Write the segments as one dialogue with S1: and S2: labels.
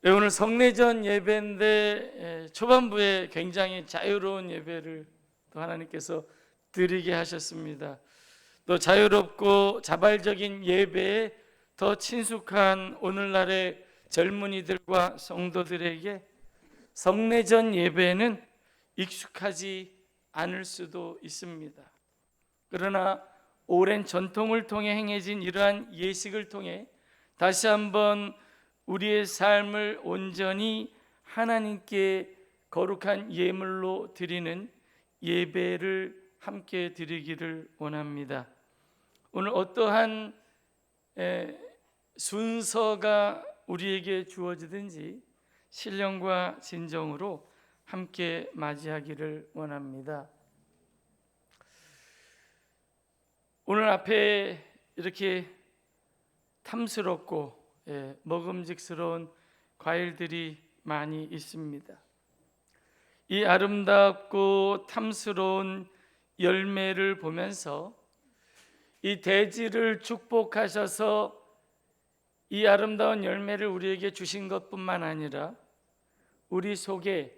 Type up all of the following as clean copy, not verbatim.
S1: 네, 오늘 성례전 예배인데 초반부에 굉장히 자유로운 예배를 또 하나님께서 드리게 하셨습니다. 또 자유롭고 자발적인 예배에 더 친숙한 오늘날의 젊은이들과 성도들에게 성례전 예배는 익숙하지 않을 수도 있습니다. 그러나 오랜 전통을 통해 행해진 이러한 예식을 통해 다시 한번 우리의 삶을 온전히 하나님께 거룩한 예물로 드리는 예배를 함께 드리기를 원합니다. 오늘 어떠한 순서가 우리에게 주어지든지 신령과 진정으로 함께 맞이하기를 원합니다. 오늘 앞에 이렇게 탐스럽고 먹음직스러운 과일들이 많이 있습니다. 이 아름답고 탐스러운 열매를 보면서 이 대지를 축복하셔서 이 아름다운 열매를 우리에게 주신 것뿐만 아니라 우리 속에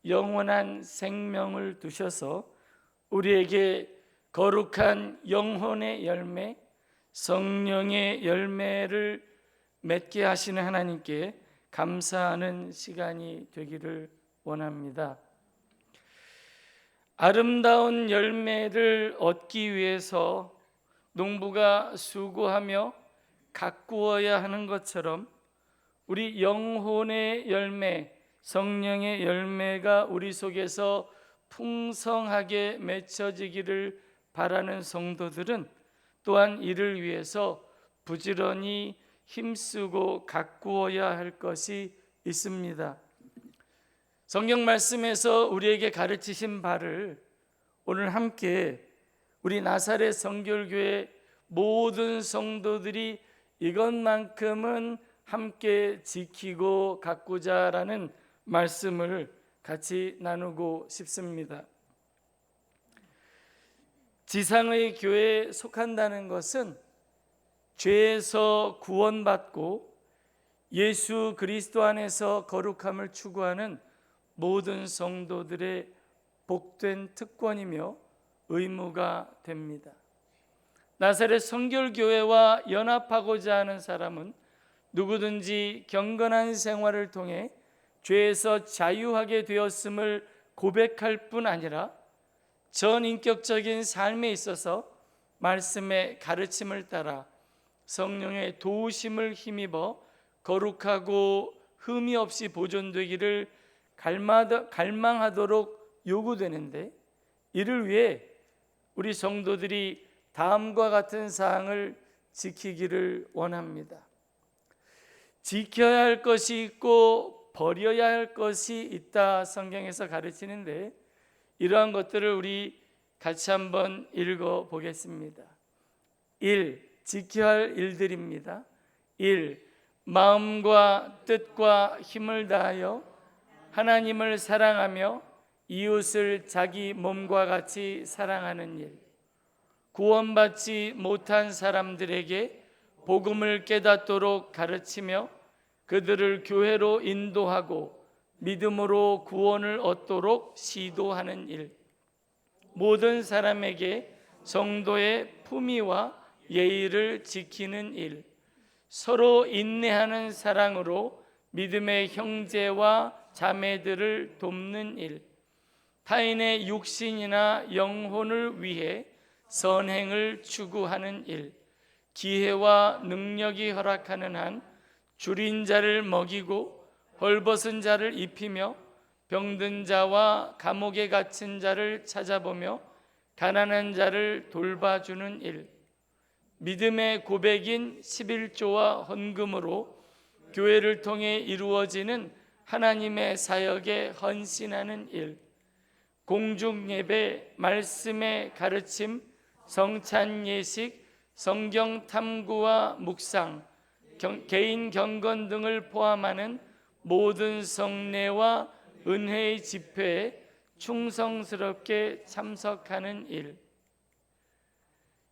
S1: 영원한 생명을 두셔서 우리에게 거룩한 영혼의 열매, 성령의 열매를 맺게 하시는 하나님께 감사하는 시간이 되기를 원합니다. 아름다운 열매를 얻기 위해서 농부가 수고하며 가꾸어야 하는 것처럼 우리 영혼의 열매, 성령의 열매가 우리 속에서 풍성하게 맺혀지기를 바라는 성도들은 또한 이를 위해서 부지런히 힘쓰고 가꾸어야 할 것이 있습니다. 성경 말씀에서 우리에게 가르치신 바를 오늘 함께 우리 나사렛 성결교회 모든 성도들이 이것만큼은 함께 지키고 가꾸자라는 말씀을 같이 나누고 싶습니다. 지상의 교회에 속한다는 것은 죄에서 구원받고 예수 그리스도 안에서 거룩함을 추구하는 모든 성도들의 복된 특권이며 의무가 됩니다. 나사렛 성결교회와 연합하고자 하는 사람은 누구든지 경건한 생활을 통해 죄에서 자유하게 되었음을 고백할 뿐 아니라 전인격적인 삶에 있어서 말씀의 가르침을 따라 성령의 도우심을 힘입어 거룩하고 흠이 없이 보존되기를 갈망하도록 요구되는데, 이를 위해 우리 성도들이 다음과 같은 사항을 지키기를 원합니다. 지켜야 할 것이 있고 버려야 할 것이 있다, 성경에서 가르치는데 이러한 것들을 우리 같이 한번 읽어 보겠습니다. 1. 지켜야 할 일들입니다. 1. 마음과 뜻과 힘을 다하여 하나님을 사랑하며 이웃을 자기 몸과 같이 사랑하는 일. 구원받지 못한 사람들에게 복음을 깨닫도록 가르치며 그들을 교회로 인도하고 믿음으로 구원을 얻도록 시도하는 일. 모든 사람에게 성도의 품위와 예의를 지키는 일. 서로 인내하는 사랑으로 믿음의 형제와 자매들을 돕는 일. 타인의 육신이나 영혼을 위해 선행을 추구하는 일. 기회와 능력이 허락하는 한 줄인 자를 먹이고 헐벗은 자를 입히며 병든 자와 감옥에 갇힌 자를 찾아보며 가난한 자를 돌봐주는 일. 믿음의 고백인 11조와 헌금으로 교회를 통해 이루어지는 하나님의 사역에 헌신하는 일. 공중 예배, 말씀의 가르침, 성찬 예식, 성경 탐구와 묵상, 개인 경건 등을 포함하는 모든 성례와 은혜의 집회에 충성스럽게 참석하는 일.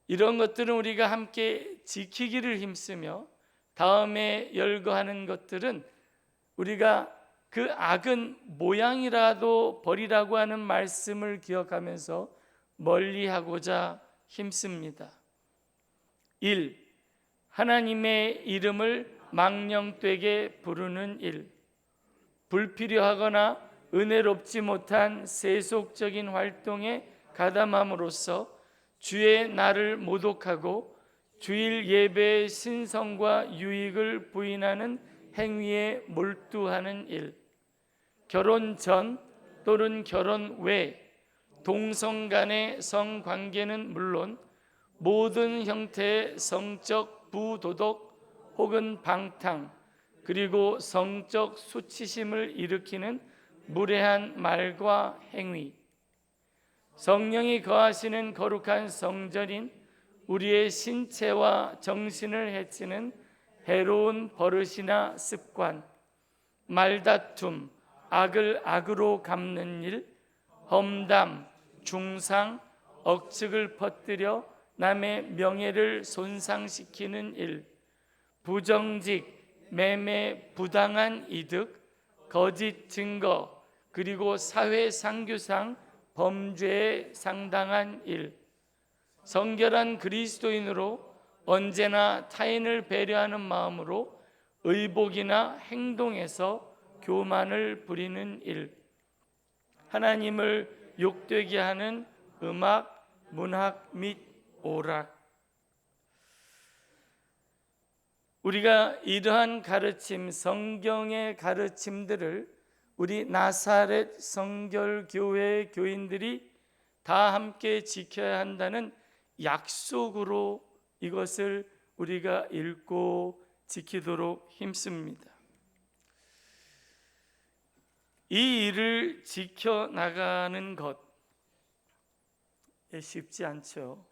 S1: 이런 것들은 우리가 함께 지키기를 힘쓰며 다음에 열거하는 것들은 우리가 그 악은 모양이라도 버리라고 하는 말씀을 기억하면서 멀리하고자 힘씁니다. 1. 하나님의 이름을 망령되게 부르는 일. 불필요하거나 은혜롭지 못한 세속적인 활동에 가담함으로써 주의 날을 모독하고 주일 예배의 신성과 유익을 부인하는 행위에 몰두하는 일. 결혼 전 또는 결혼 외 동성 간의 성관계는 물론 모든 형태의 성적 부도덕 혹은 방탕, 그리고 성적 수치심을 일으키는 무례한 말과 행위, 성령이 거하시는 거룩한 성전인 우리의 신체와 정신을 해치는 해로운 버릇이나 습관, 말다툼, 악을 악으로 갚는 일, 험담, 중상, 억측을 퍼뜨려 남의 명예를 손상시키는 일, 부정직, 매매, 부당한 이득, 거짓 증거, 그리고 사회상규상 범죄에 상당한 일, 성결한 그리스도인으로 언제나 타인을 배려하는 마음으로 의복이나 행동에서 교만을 부리는 일, 하나님을 욕되게 하는 음악, 문학 및 오락. 우리가 이러한 가르침, 성경의 가르침들을 우리 나사렛 성결교회 교인들이 다 함께 지켜야 한다는 약속으로 이것을 우리가 읽고 지키도록 힘씁니다. 이 일을 지켜나가는 것 쉽지 않죠.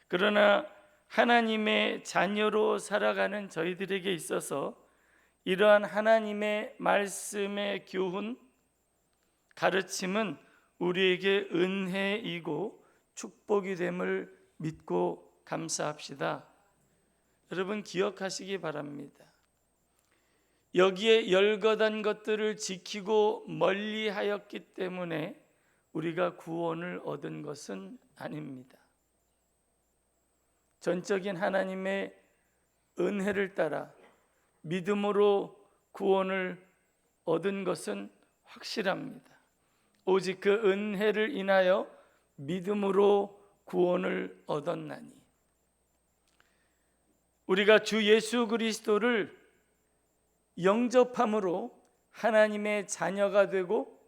S1: 그러나 하나님의 자녀로 살아가는 저희들에게 있어서 이러한 하나님의 말씀의 교훈, 가르침은 우리에게 은혜이고 축복이 됨을 믿고 감사합시다. 여러분 기억하시기 바랍니다. 여기에 열거된 것들을 지키고 멀리하였기 때문에 우리가 구원을 얻은 것은 아닙니다. 전적인 하나님의 은혜를 따라 믿음으로 구원을 얻은 것은 확실합니다. 오직 그 은혜를 인하여 믿음으로 구원을 얻었나니, 우리가 주 예수 그리스도를 영접함으로 하나님의 자녀가 되고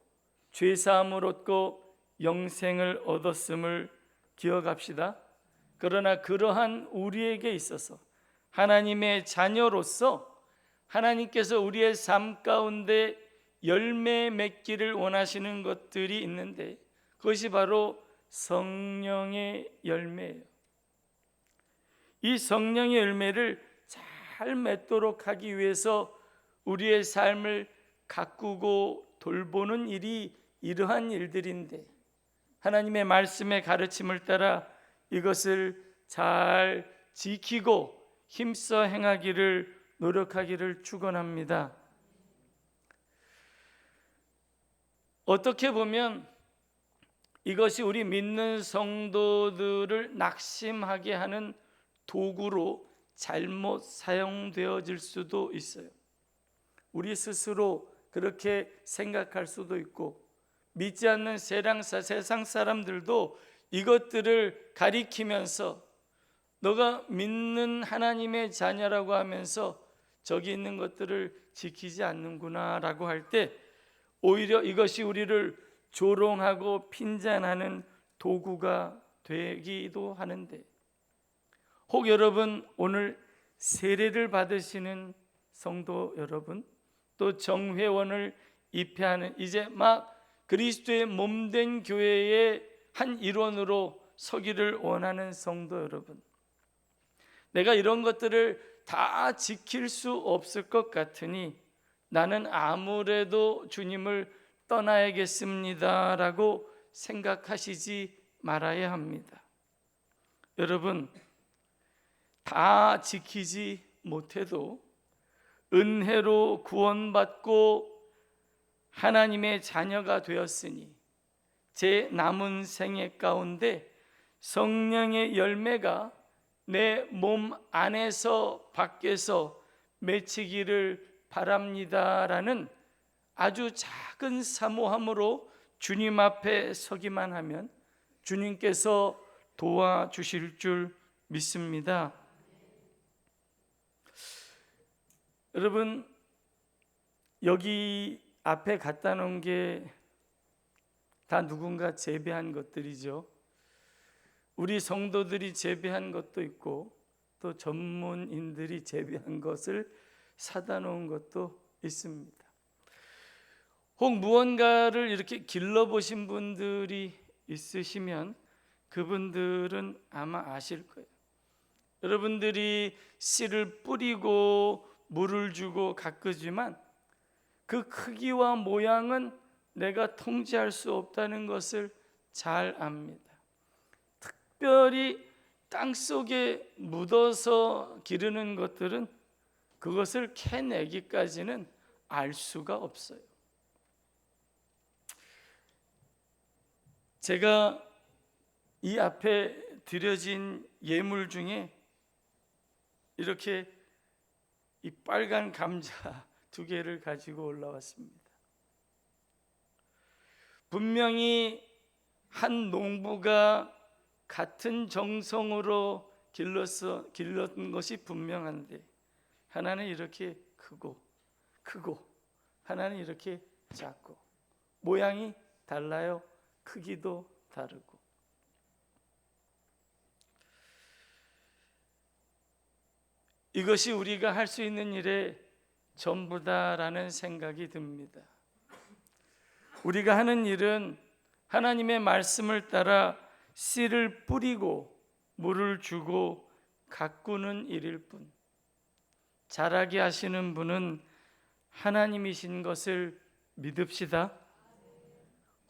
S1: 죄사함을 얻고 영생을 얻었음을 기억합시다. 그러나 그러한 우리에게 있어서 하나님의 자녀로서 하나님께서 우리의 삶 가운데 열매 맺기를 원하시는 것들이 있는데 그것이 바로 성령의 열매예요. 이 성령의 열매를 잘 맺도록 하기 위해서 우리의 삶을 가꾸고 돌보는 일이 이러한 일들인데, 하나님의 말씀의 가르침을 따라 이것을 잘 지키고 힘써 행하기를 노력하기를 축원합니다. 어떻게 보면 이것이 우리 믿는 성도들을 낙심하게 하는 도구로 잘못 사용되어질 수도 있어요. 우리 스스로 그렇게 생각할 수도 있고, 믿지 않는 세상 사람들도 이것들을 가리키면서 너가 믿는 하나님의 자녀라고 하면서 저기 있는 것들을 지키지 않는구나 라고 할 때 오히려 이것이 우리를 조롱하고 핀잔하는 도구가 되기도 하는데, 혹 여러분 오늘 세례를 받으시는 성도 여러분, 또 정회원을 입회하는 이제 막 그리스도의 몸된 교회의 한 일원으로 서기를 원하는 성도 여러분, 내가 이런 것들을 다 지킬 수 없을 것 같으니 나는 아무래도 주님을 떠나야겠습니다 라고 생각하시지 말아야 합니다. 여러분, 다 지키지 못해도 은혜로 구원받고 하나님의 자녀가 되었으니 제 남은 생애 가운데 성령의 열매가 내 몸 안에서 밖에서 맺히기를 바랍니다라는 아주 작은 사모함으로 주님 앞에 서기만 하면 주님께서 도와주실 줄 믿습니다. 여러분, 여기 앞에 갖다 놓은 게 다 누군가 재배한 것들이죠. 우리 성도들이 재배한 것도 있고 또 전문인들이 재배한 것을 사다 놓은 것도 있습니다. 혹 무언가를 이렇게 길러보신 분들이 있으시면 그분들은 아마 아실 거예요. 여러분들이 씨를 뿌리고 물을 주고 가꾸지만 그 크기와 모양은 내가 통제할 수 없다는 것을 잘 압니다. 특별히 땅 속에 묻어서 기르는 것들은 그것을 캐내기까지는 알 수가 없어요. 제가 이 앞에 드려진 예물 중에 이렇게 이 빨간 감자 2개를 가지고 올라왔습니다. 분명히 한 농부가 같은 정성으로 길렀던 것이 분명한데 하나는 이렇게 크고 하나는 이렇게 작고 모양이 달라요. 크기도 다르고. 이것이 우리가 할 수 있는 일의 전부다라는 생각이 듭니다. 우리가 하는 일은 하나님의 말씀을 따라 씨를 뿌리고 물을 주고 가꾸는 일일 뿐, 자라게 하시는 분은 하나님이신 것을 믿읍시다.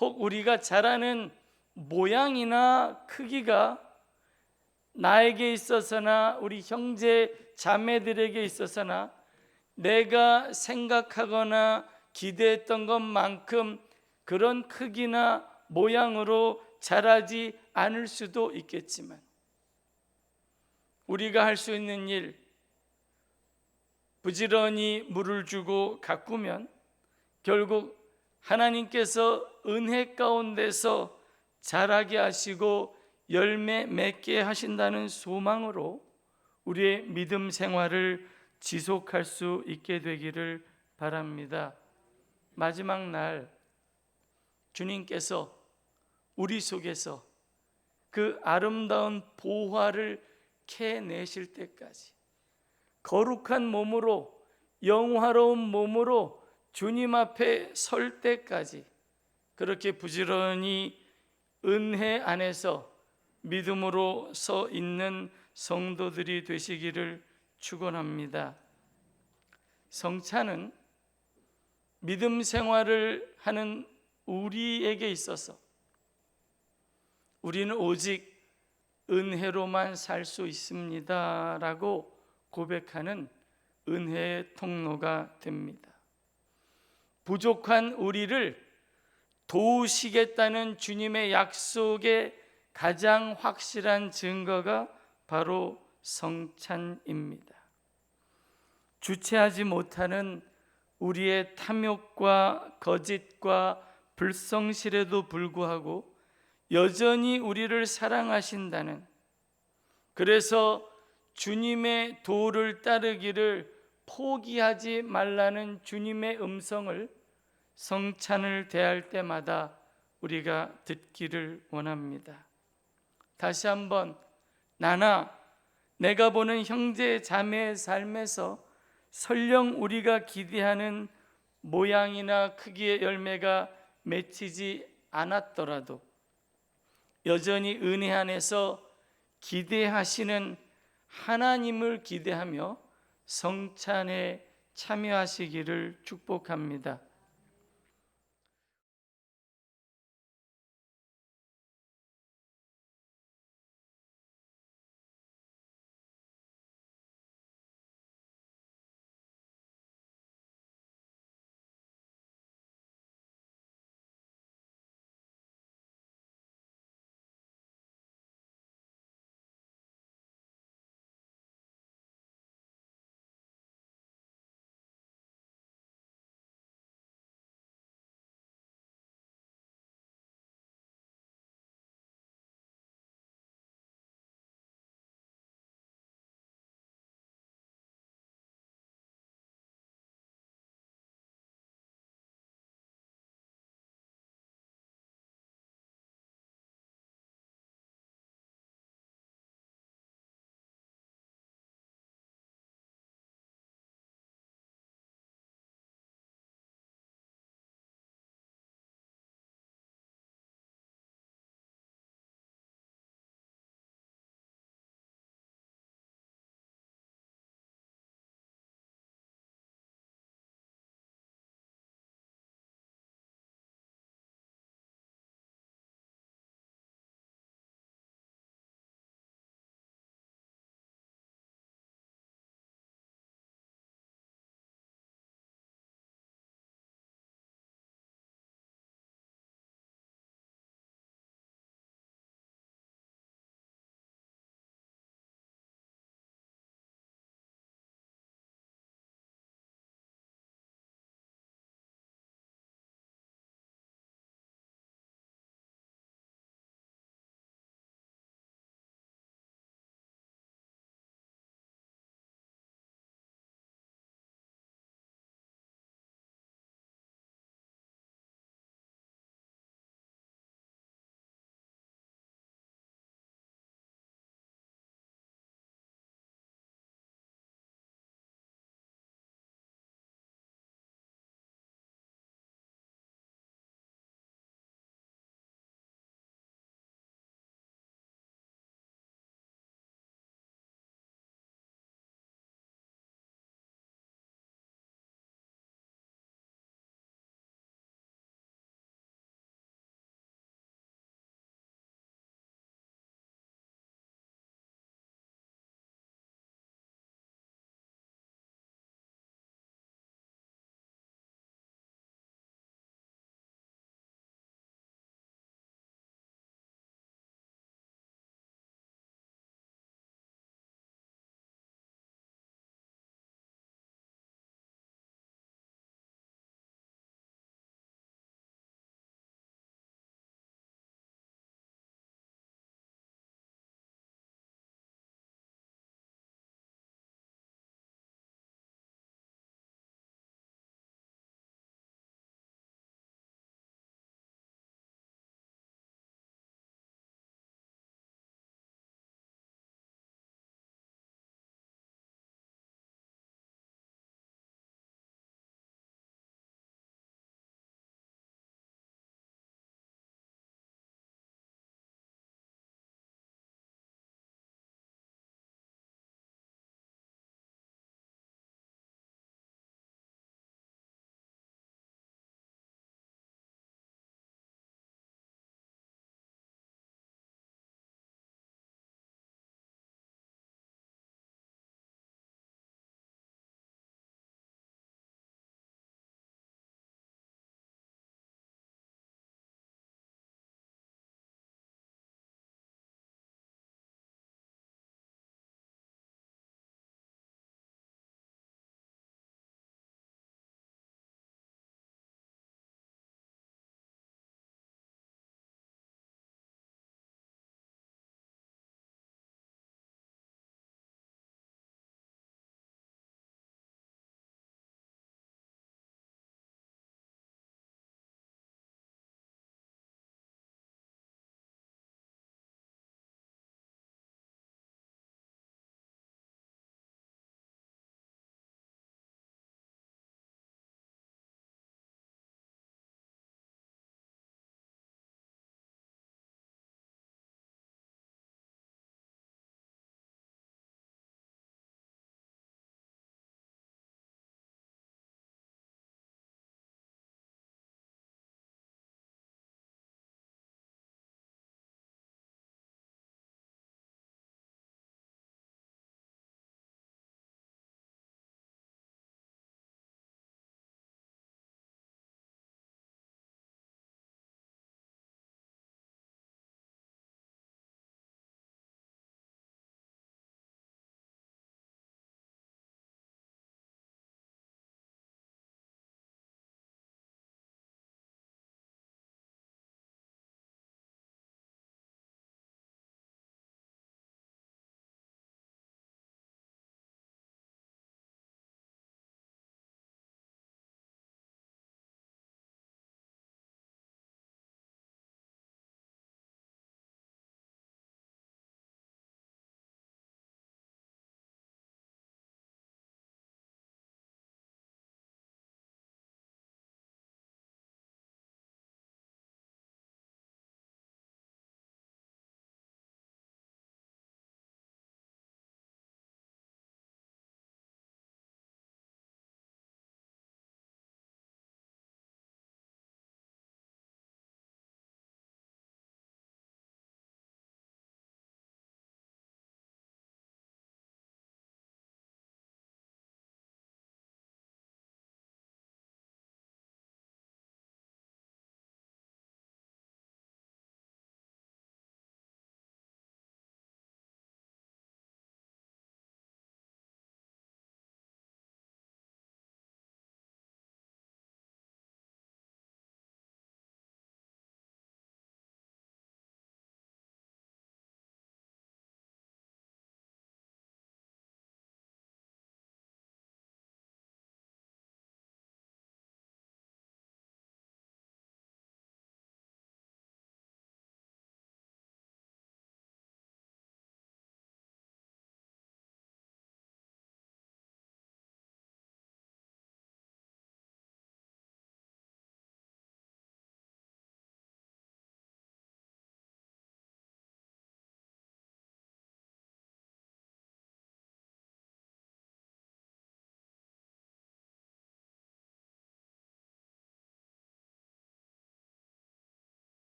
S1: 혹 우리가 자라는 모양이나 크기가 나에게 있어서나 우리 형제 자매들에게 있어서나 내가 생각하거나 기대했던 것만큼 그런 크기나 모양으로 자라지 않을 수도 있겠지만 우리가 할 수 있는 일, 부지런히 물을 주고 가꾸면 결국 하나님께서 은혜 가운데서 자라게 하시고 열매 맺게 하신다는 소망으로 우리의 믿음 생활을 지속할 수 있게 되기를 바랍니다. 마지막 날 주님께서 우리 속에서 그 아름다운 보화를 캐내실 때까지 거룩한 몸으로 영화로운 몸으로 주님 앞에 설 때까지 그렇게 부지런히 은혜 안에서 믿음으로 서 있는 성도들이 되시기를 축원합니다. 성찬은 믿음 생활을 하는 우리에게 있어서 우리는 오직 은혜로만 살 수 있습니다라고 고백하는 은혜의 통로가 됩니다. 부족한 우리를 도우시겠다는 주님의 약속의 가장 확실한 증거가 바로 성찬입니다. 주체하지 못하는 우리의 탐욕과 거짓과 불성실에도 불구하고 여전히 우리를 사랑하신다는, 그래서 주님의 도를 따르기를 포기하지 말라는 주님의 음성을 성찬을 대할 때마다 우리가 듣기를 원합니다. 다시 한번 내가 보는 형제 자매의 삶에서 설령 우리가 기대하는 모양이나 크기의 열매가 맺히지 않았더라도 여전히 은혜 안에서 기대하시는 하나님을 기대하며 성찬에 참여하시기를 축복합니다.